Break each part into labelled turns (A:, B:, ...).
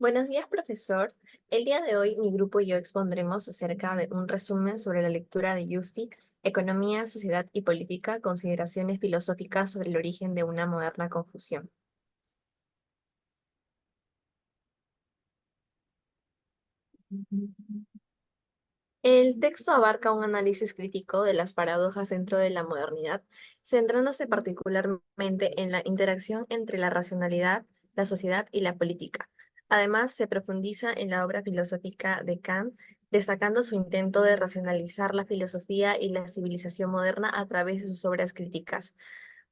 A: Buenos días, profesor. El día de hoy mi grupo y yo expondremos acerca de un resumen sobre la lectura de Yusti, Economía, Sociedad y Política, consideraciones filosóficas sobre el origen de una moderna confusión. El texto abarca un análisis crítico de las paradojas dentro de la modernidad, centrándose particularmente en la interacción entre la racionalidad, la sociedad y la política. Además, se profundiza en la obra filosófica de Kant, destacando su intento de racionalizar la filosofía y la civilización moderna a través de sus obras críticas,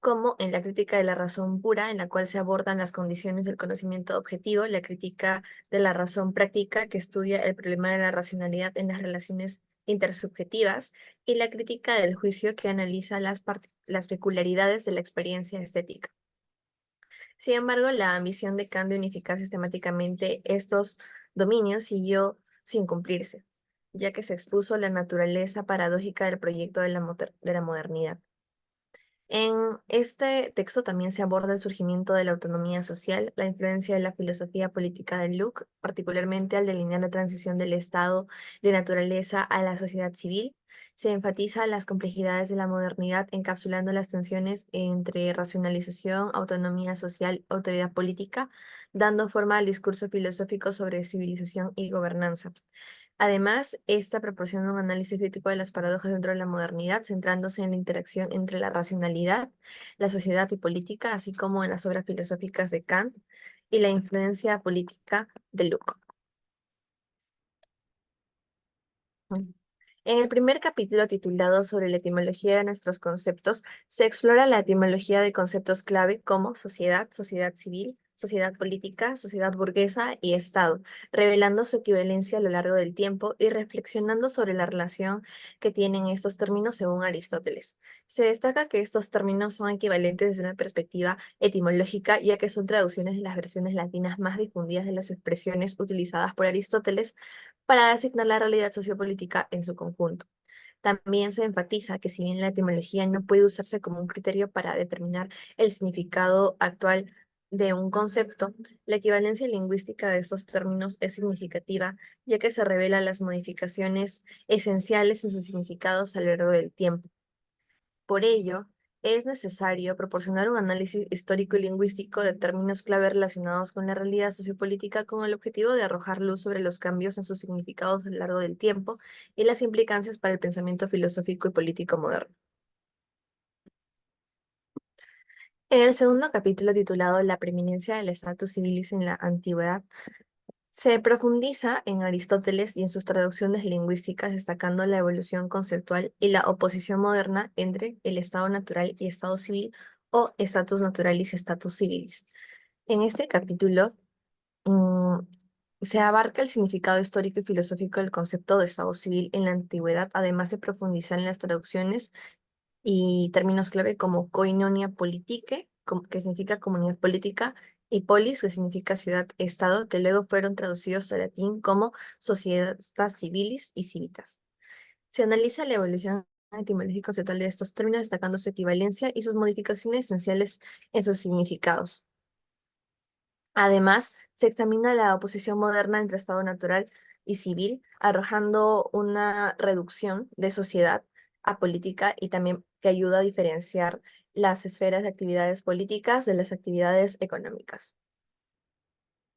A: como en la crítica de la razón pura, en la cual se abordan las condiciones del conocimiento objetivo, la crítica de la razón práctica, que estudia el problema de la racionalidad en las relaciones intersubjetivas, y la crítica del juicio, que analiza las peculiaridades de la experiencia estética. Sin embargo, la ambición de Kant de unificar sistemáticamente estos dominios siguió sin cumplirse, ya que se expuso la naturaleza paradójica del proyecto de la modernidad. En este texto también se aborda el surgimiento de la autonomía social, la influencia de la filosofía política de Locke, particularmente al delinear la transición del estado de naturaleza a la sociedad civil. Se enfatiza las complejidades de la modernidad, encapsulando las tensiones entre racionalización, autonomía social, autoridad política, dando forma al discurso filosófico sobre civilización y gobernanza. Además, esta proporciona un análisis crítico de las paradojas dentro de la modernidad, centrándose en la interacción entre la racionalidad, la sociedad y política, así como en las obras filosóficas de Kant y la influencia política de Locke. En el primer capítulo, titulado sobre la etimología de nuestros conceptos, se explora la etimología de conceptos clave como sociedad, sociedad civil, sociedad política, sociedad burguesa y Estado, revelando su equivalencia a lo largo del tiempo y reflexionando sobre la relación que tienen estos términos según Aristóteles. Se destaca que estos términos son equivalentes desde una perspectiva etimológica, ya que son traducciones de las versiones latinas más difundidas de las expresiones utilizadas por Aristóteles para designar la realidad sociopolítica en su conjunto. También se enfatiza que si bien la etimología no puede usarse como un criterio para determinar el significado actual de un concepto, la equivalencia lingüística de estos términos es significativa, ya que se revelan las modificaciones esenciales en sus significados a lo largo del tiempo. Por ello, es necesario proporcionar un análisis histórico y lingüístico de términos clave relacionados con la realidad sociopolítica, con el objetivo de arrojar luz sobre los cambios en sus significados a lo largo del tiempo y las implicancias para el pensamiento filosófico y político moderno. En el segundo capítulo, titulado La preeminencia del status civilis en la antigüedad, se profundiza en Aristóteles y en sus traducciones lingüísticas, destacando la evolución conceptual y la oposición moderna entre el estado natural y estado civil, o status naturalis y status civilis. En este capítulo, mm, se abarca el significado histórico y filosófico del concepto de estado civil en la antigüedad, además de profundizar en las traducciones y términos clave como koinonia politique, que significa comunidad política, y polis, que significa ciudad-estado, que luego fueron traducidos al latín como societas civilis y civitas. Se analiza la evolución etimológica y conceptual de estos términos, destacando su equivalencia y sus modificaciones esenciales en sus significados. Además, se examina la oposición moderna entre estado natural y civil, arrojando una reducción de sociedad a política, y también que ayuda a diferenciar las esferas de actividades políticas de las actividades económicas.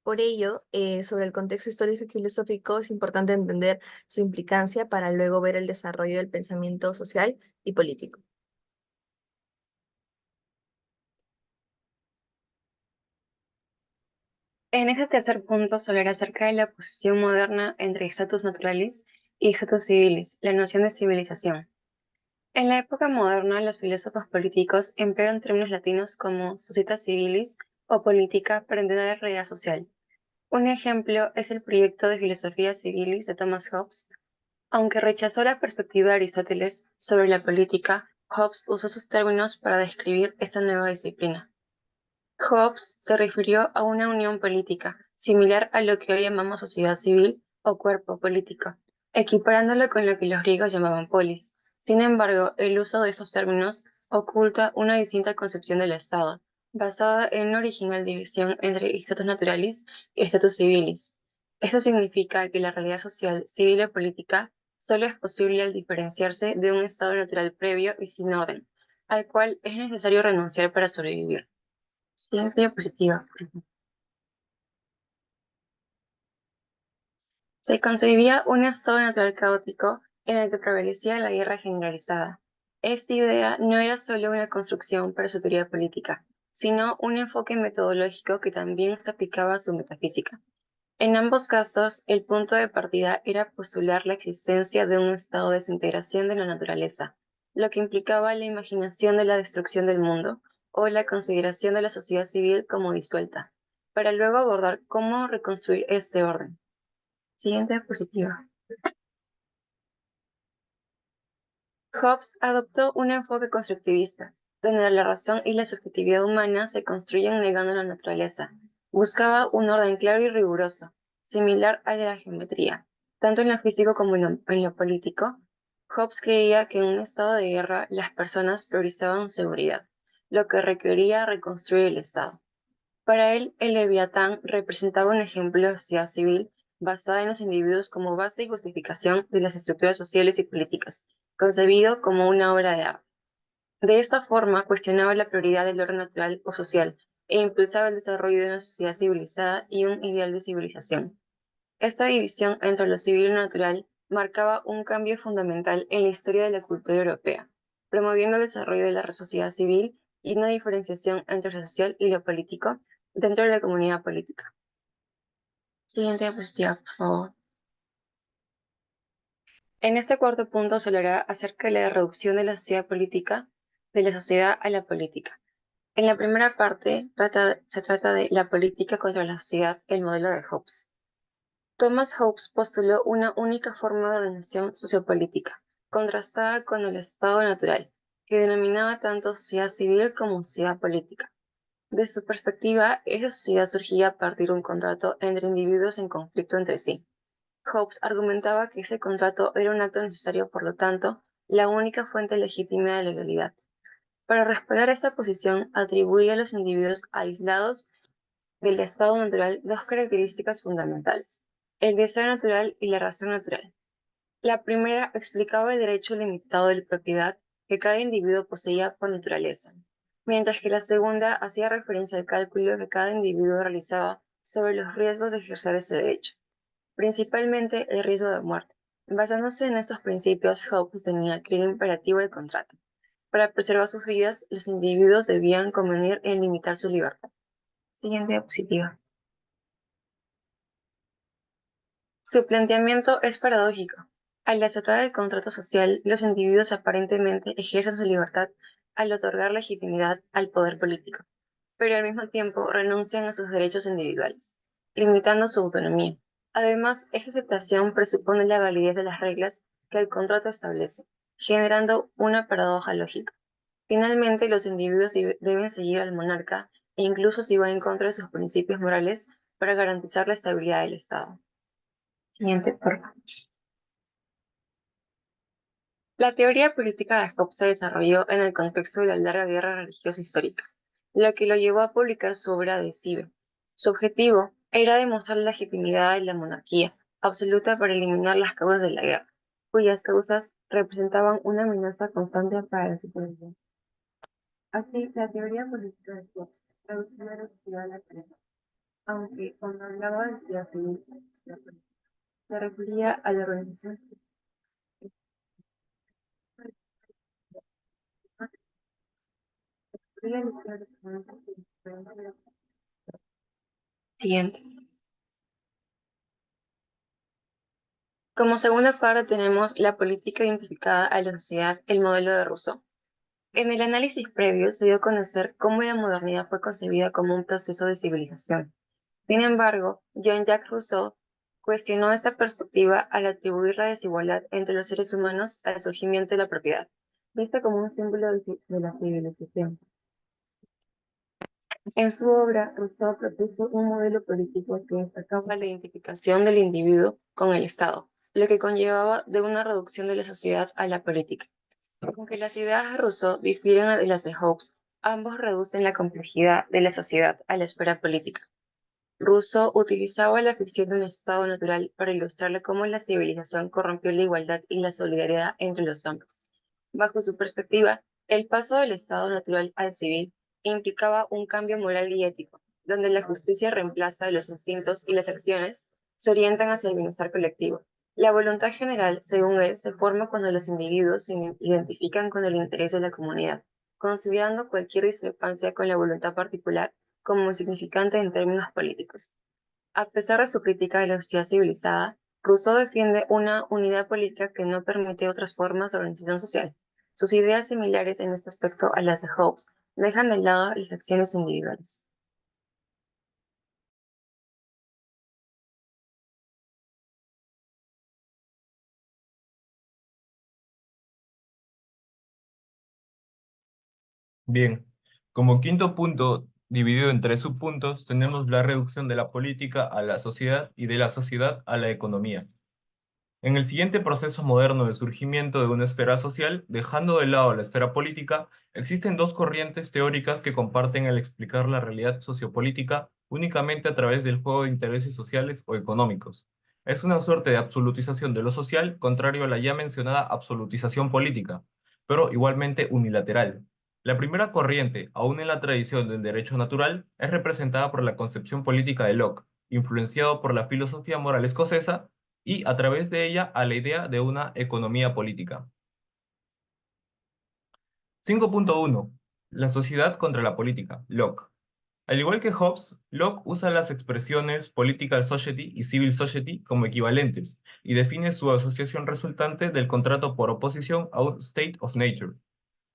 A: Por ello, sobre el contexto histórico y filosófico, es importante entender su implicancia para luego ver el desarrollo del pensamiento social y político.
B: En este tercer punto se hablará acerca de la posición moderna entre status naturalis y status civilis, la noción de civilización. En la época moderna, los filósofos políticos emplearon términos latinos como societas civilis o política para entender la realidad social. Un ejemplo es el proyecto de filosofía civilis de Thomas Hobbes. Aunque rechazó la perspectiva de Aristóteles sobre la política, Hobbes usó sus términos para describir esta nueva disciplina. Hobbes se refirió a una unión política, similar a lo que hoy llamamos sociedad civil o cuerpo político, equiparándolo con lo que los griegos llamaban polis. Sin embargo, el uso de esos términos oculta una distinta concepción del Estado, basada en una original división entre status naturalis y status civilis. Esto significa que la realidad social, civil y política solo es posible al diferenciarse de un estado natural previo y sin orden, al cual es necesario renunciar para sobrevivir. Siguiente diapositiva. Se concebía un estado natural caótico en el que prevalecía la guerra generalizada. Esta idea no era solo una construcción para su teoría política, sino un enfoque metodológico que también se aplicaba a su metafísica. En ambos casos, el punto de partida era postular la existencia de un estado de desintegración de la naturaleza, lo que implicaba la imaginación de la destrucción del mundo o la consideración de la sociedad civil como disuelta, para luego abordar cómo reconstruir este orden. Siguiente diapositiva. Hobbes adoptó un enfoque constructivista, donde la razón y la subjetividad humana se construyen negando la naturaleza. Buscaba un orden claro y riguroso, similar al de la geometría. Tanto en lo físico como en lo político, Hobbes creía que en un estado de guerra las personas priorizaban seguridad, lo que requería reconstruir el Estado. Para él, el Leviatán representaba un ejemplo de sociedad civil basada en los individuos como base y justificación de las estructuras sociales y políticas, concebido como una obra de arte. De esta forma, cuestionaba la prioridad del orden natural o social e impulsaba el desarrollo de una sociedad civilizada y un ideal de civilización. Esta división entre lo civil y lo natural marcaba un cambio fundamental en la historia de la cultura europea, promoviendo el desarrollo de la sociedad civil y una diferenciación entre lo social y lo político dentro de la comunidad política. Siguiente diapositiva, por favor. En este cuarto punto se hablará acerca de la reducción de la sociedad política, de la sociedad a la política. En la primera parte se trata de la política contra la sociedad, el modelo de Hobbes. Thomas Hobbes postuló una única forma de organización sociopolítica, contrastada con el estado natural, que denominaba tanto sociedad civil como sociedad política. De su perspectiva, esa sociedad surgía a partir de un contrato entre individuos en conflicto entre sí. Hobbes argumentaba que ese contrato era un acto necesario, por lo tanto, la única fuente legítima de legalidad. Para respaldar esta posición, atribuía a los individuos aislados del estado natural dos características fundamentales: el deseo natural y la razón natural. La primera explicaba el derecho limitado de propiedad que cada individuo poseía por naturaleza, mientras que la segunda hacía referencia al cálculo que cada individuo realizaba sobre los riesgos de ejercer ese derecho, principalmente el riesgo de muerte. Basándose en estos principios, Hobbes tenía que era imperativo el contrato. Para preservar sus vidas, los individuos debían convenir en limitar su libertad. Siguiente diapositiva. Su planteamiento es paradójico. Al aceptar el contrato social, los individuos aparentemente ejercen su libertad al otorgar legitimidad al poder político, pero al mismo tiempo renuncian a sus derechos individuales, limitando su autonomía. Además, esta aceptación presupone la validez de las reglas que el contrato establece, generando una paradoja lógica. Finalmente, los individuos deben seguir al monarca, e incluso si va en contra de sus principios morales, para garantizar la estabilidad del Estado. Siguiente, por favor. La teoría política de Hobbes se desarrolló en el contexto de la larga guerra religiosa histórica, lo que lo llevó a publicar su obra decisiva. Su objetivo era demostrar la legitimidad de la monarquía absoluta para eliminar las causas de la guerra, cuyas causas representaban una amenaza constante para la supervivencia. Así, la teoría política de Hobbes reducía la sociedad a la tierra, aunque cuando hablaba de sociedad civil, se refería a la organización siguiente. Como segunda parte tenemos la política identificada a la sociedad, el modelo de Rousseau. En el análisis previo se dio a conocer cómo la modernidad fue concebida como un proceso de civilización. Sin embargo, Jean-Jacques Rousseau cuestionó esta perspectiva al atribuir la desigualdad entre los seres humanos al surgimiento de la propiedad, vista como un símbolo de la civilización. En su obra, Rousseau propuso un modelo político que destacaba la identificación del individuo con el Estado, lo que conllevaba de una reducción de la sociedad a la política. Aunque las ideas de Rousseau difieren de las de Hobbes, Ambos reducen la complejidad de la sociedad a la esfera política. Rousseau utilizaba la ficción de un estado natural para ilustrarle cómo la civilización corrompió la igualdad y la solidaridad entre los hombres. Bajo su perspectiva, el paso del estado natural al civil implicaba un cambio moral y ético, donde la justicia reemplaza los instintos y las acciones se orientan hacia el bienestar colectivo. La voluntad general, según él, se forma cuando los individuos se identifican con el interés de la comunidad, considerando cualquier discrepancia con la voluntad particular como insignificante en términos políticos. A pesar de su crítica de la sociedad civilizada, Rousseau defiende una unidad política que no permite otras formas de organización social. Sus ideas similares en este aspecto a las de Hobbes dejan de lado las acciones individuales.
C: Bien, como quinto punto, dividido en tres subpuntos, tenemos la reducción de la política a la sociedad y de la sociedad a la economía. En el siguiente proceso moderno de surgimiento de una esfera social, dejando de lado la esfera política, existen dos corrientes teóricas que comparten el explicar la realidad sociopolítica únicamente a través del juego de intereses sociales o económicos. Es una suerte de absolutización de lo social, contrario a la ya mencionada absolutización política, pero igualmente unilateral. La primera corriente, aún en la tradición del derecho natural, es representada por la concepción política de Locke, influenciado por la filosofía moral escocesa y a través de ella a la idea de una economía política. 5.1. La sociedad contra la política. Locke. Al igual que Hobbes, Locke usa las expresiones political society y civil society como equivalentes y define su asociación resultante del contrato por oposición a un state of nature.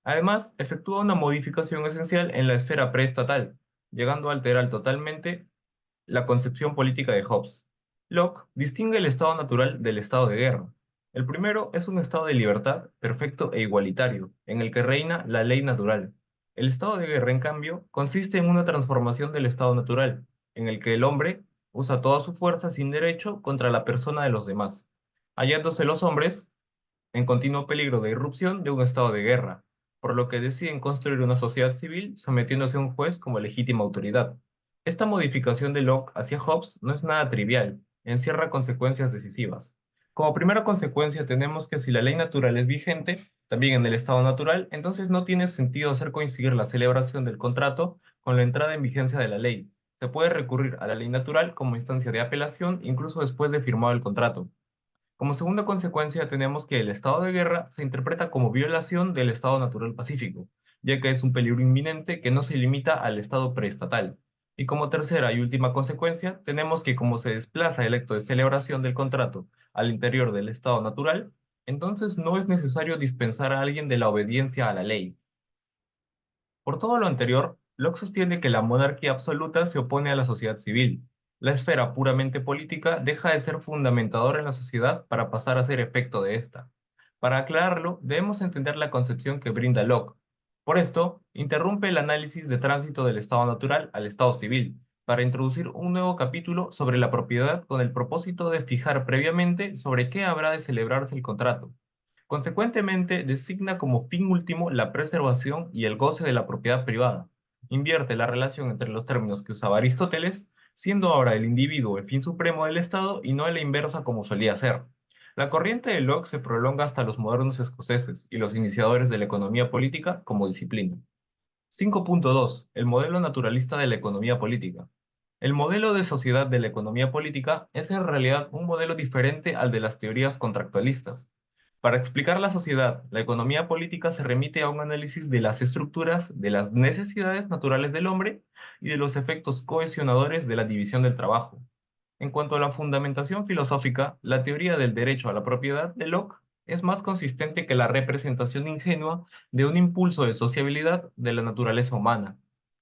C: Además, efectúa una modificación esencial en la esfera preestatal, llegando a alterar totalmente la concepción política de Hobbes. Locke distingue el estado natural del estado de guerra. El primero es un estado de libertad perfecto e igualitario, en el que reina la ley natural. El estado de guerra, en cambio, consiste en una transformación del estado natural, en el que el hombre usa toda su fuerza sin derecho contra la persona de los demás, hallándose los hombres en continuo peligro de irrupción de un estado de guerra, por lo que deciden construir una sociedad civil sometiéndose a un juez como legítima autoridad. Esta modificación de Locke hacia Hobbes no es nada trivial, encierra consecuencias decisivas. Como primera consecuencia tenemos que si la ley natural es vigente, también en el estado natural, entonces no tiene sentido hacer coincidir la celebración del contrato con la entrada en vigencia de la ley. Se puede recurrir a la ley natural como instancia de apelación incluso después de firmado el contrato. Como segunda consecuencia, tenemos que el estado de guerra se interpreta como violación del estado natural pacífico, ya que es un peligro inminente que no se limita al estado preestatal. Y como tercera y última consecuencia, tenemos que como se desplaza el acto de celebración del contrato al interior del estado natural, entonces no es necesario dispensar a alguien de la obediencia a la ley. Por todo lo anterior, Locke sostiene que la monarquía absoluta se opone a la sociedad civil. La esfera puramente política deja de ser fundamentadora en la sociedad para pasar a ser efecto de ésta. Para aclararlo, debemos entender la concepción que brinda Locke. Por esto, interrumpe el análisis de tránsito del estado natural al estado civil, para introducir un nuevo capítulo sobre la propiedad con el propósito de fijar previamente sobre qué habrá de celebrarse el contrato. Consecuentemente, designa como fin último la preservación y el goce de la propiedad privada. Invierte la relación entre los términos que usaba Aristóteles, siendo ahora el individuo el fin supremo del Estado y no la inversa como solía ser. La corriente de Locke se prolonga hasta los modernos escoceses y los iniciadores de la economía política como disciplina. 5.2. El modelo naturalista de la economía política. El modelo de sociedad de la economía política es en realidad un modelo diferente al de las teorías contractualistas. Para explicar la sociedad, la economía política se remite a un análisis de las estructuras, de las necesidades naturales del hombre y de los efectos cohesionadores de la división del trabajo. En cuanto a la fundamentación filosófica, la teoría del derecho a la propiedad de Locke es más consistente que la representación ingenua de un impulso de sociabilidad de la naturaleza humana.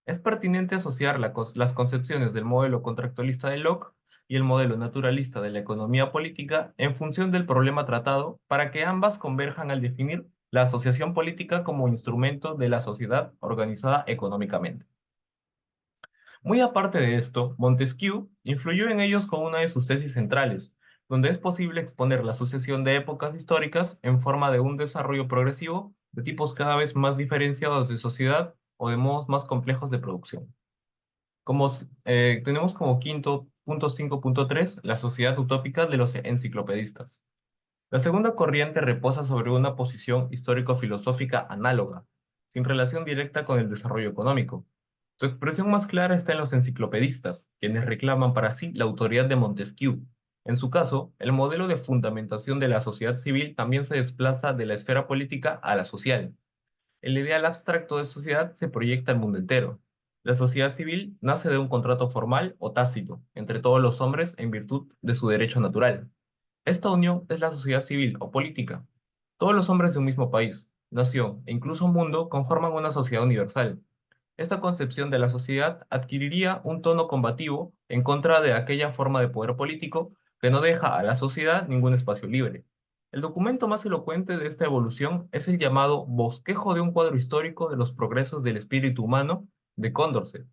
C: Es pertinente asociar las concepciones del modelo contractualista de Locke y el modelo naturalista de la economía política en función del problema tratado para que ambas converjan al definir la asociación política como instrumento de la sociedad organizada económicamente. Muy aparte de esto, Montesquieu influyó en ellos con una de sus tesis centrales, donde es posible exponer la sucesión de épocas históricas en forma de un desarrollo progresivo de tipos cada vez más diferenciados de sociedad o de modos más complejos de producción. Tenemos como quinto punto 5.3 la sociedad utópica de los enciclopedistas. La segunda corriente reposa sobre una posición histórico-filosófica análoga, sin relación directa con el desarrollo económico. Su expresión más clara está en los enciclopedistas, quienes reclaman para sí la autoridad de Montesquieu. En su caso, el modelo de fundamentación de la sociedad civil también se desplaza de la esfera política a la social. El ideal abstracto de sociedad se proyecta al mundo entero. La sociedad civil nace de un contrato formal o tácito entre todos los hombres en virtud de su derecho natural. Esta unión es la sociedad civil o política. Todos los hombres de un mismo país, nación e incluso mundo conforman una sociedad universal. Esta concepción de la sociedad adquiriría un tono combativo en contra de aquella forma de poder político que no deja a la sociedad ningún espacio libre. El documento más elocuente de esta evolución es el llamado Bosquejo de un cuadro histórico de los progresos del espíritu humano de Condorcet.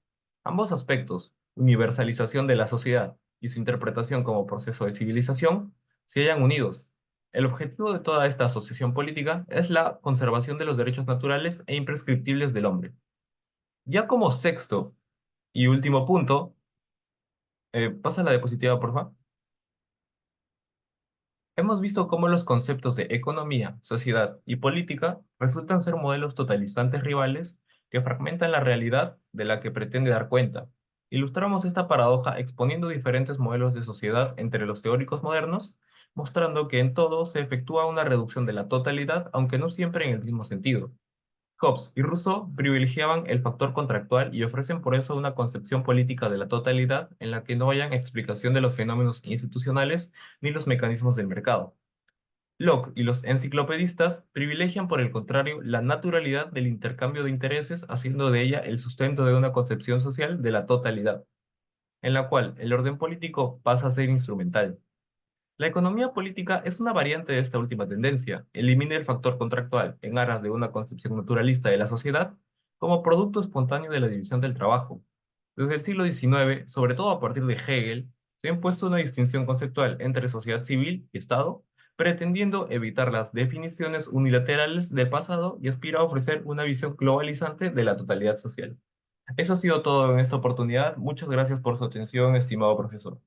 C: Ambos aspectos, universalización de la sociedad y su interpretación como proceso de civilización, se hallan unidos. El objetivo de toda esta asociación política es la conservación de los derechos naturales e imprescriptibles del hombre. Ya como sexto y último punto, pasa la diapositiva, por favor. Hemos visto cómo los conceptos de economía, sociedad y política resultan ser modelos totalizantes rivales que fragmentan la realidad de la que pretende dar cuenta. Ilustramos esta paradoja exponiendo diferentes modelos de sociedad entre los teóricos modernos, mostrando que en todo se efectúa una reducción de la totalidad, aunque no siempre en el mismo sentido. Hobbes y Rousseau privilegiaban el factor contractual y ofrecen por eso una concepción política de la totalidad en la que no hayan explicación de los fenómenos institucionales ni los mecanismos del mercado. Locke y los enciclopedistas privilegian, por el contrario, la naturalidad del intercambio de intereses, haciendo de ella el sustento de una concepción social de la totalidad, en la cual el orden político pasa a ser instrumental. La economía política es una variante de esta última tendencia. Elimina el factor contractual en aras de una concepción naturalista de la sociedad como producto espontáneo de la división del trabajo. Desde el siglo XIX, sobre todo a partir de Hegel, se ha impuesto una distinción conceptual entre sociedad civil y Estado, pretendiendo evitar las definiciones unilaterales del pasado y aspira a ofrecer una visión globalizante de la totalidad social. Eso ha sido todo en esta oportunidad. Muchas gracias por su atención, estimado profesor.